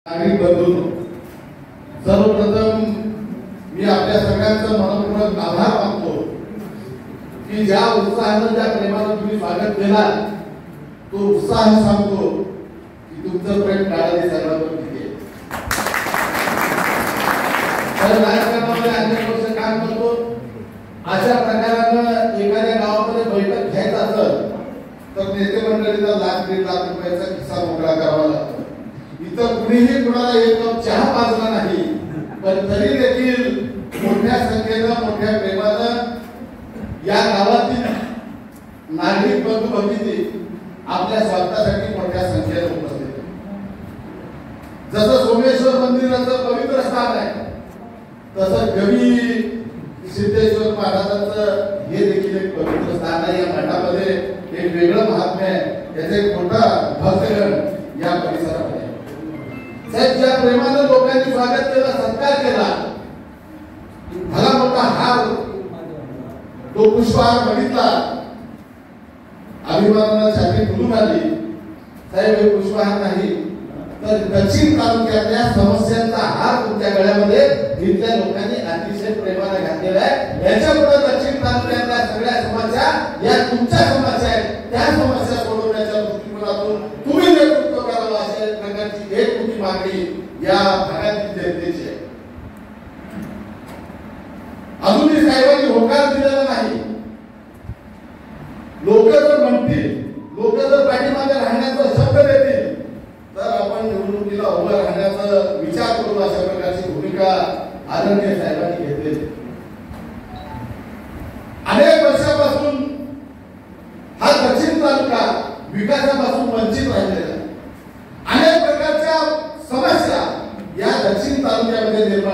नागरिक बंधूंनो, सर्वप्रथम मी आपल्या सगळ्यांचं मनपूर्वक आभार मानतो की ज्या उत्साहाने ज्या प्रेमाने तुम्ही स्वागत केला तो उत्साह सांगतो की तुमचं प्रेम काळाने सर्वांवर किती आहे. तर राजकारणामध्ये अनेक वर्ष काम करतो. अशा प्रकारानं एखाद्या गावामध्ये बैठक घ्यायचं असेल तर नेते मंडळीला ₹1,00,000-1.5 लाख रुपयाचा खिस्सा मोकळा करावा लागतो. इतर कुणीही कुणाला एक कप चहा पाजला नाही, पण तरी देखील मोठ्या संख्येनं मोठ्या प्रेमानं या गावातील नागरिक बंधू भगिनी आपल्या स्वागतासाठी मोठ्या संख्येने उपस्थित आहेत. जसं सोमेश्वर मंदिराचं पवित्र स्थान आहे तसं कवी सिद्धेश्वर महाराजांचं हे देखील एक पवित्र स्थान आहे. या मठामध्ये एक वेगळं महात्म्य आहे. त्याचे एक मोठा भक्तगण या परिसरामध्ये साहेब ज्या प्रेमानं लोकांनी स्वागत केलं, सत्कार केला, भला मोठा हार तो पुष्पहार बघितला, अभिमानानं छाती फुलून आली. साहेब हे पुष्पहार नाही तर दक्षिण तालुक्यातल्या समस्यांचा हार तुमच्या गळ्यामध्ये इथल्या लोकांनी अतिशय प्रेमाने घातलेला आहे. याच्यापुढे दक्षिण तालुक्यातल्या सगळ्या समस्या या तुमच्या समस्या आहेत. त्या समस्या सोडवण्याच्या दृष्टिकोनातून तुम्ही नेतृत्व करावं अशा प्रकारची एक मोठी मागणी या भागातील जनतेची आहे. अजूनही साहेबांनी होकार दिलेला नाही. लोक जर म्हणतील, लोक जर पाठीमागे राहण्याचा शब्द देतील तर आपण निवडणुकीला उभं राहण्याचा विचार करू अशा प्रकारची भूमिका आदरणीय साहेबांनी घेतली. अनेक वर्षापासून हा दक्षिण तालुका विकासापासून वंचित राहिलेला आहे. अनेक प्रकारच्या समस्या या दक्षिण तालुक्यामध्ये निर्माण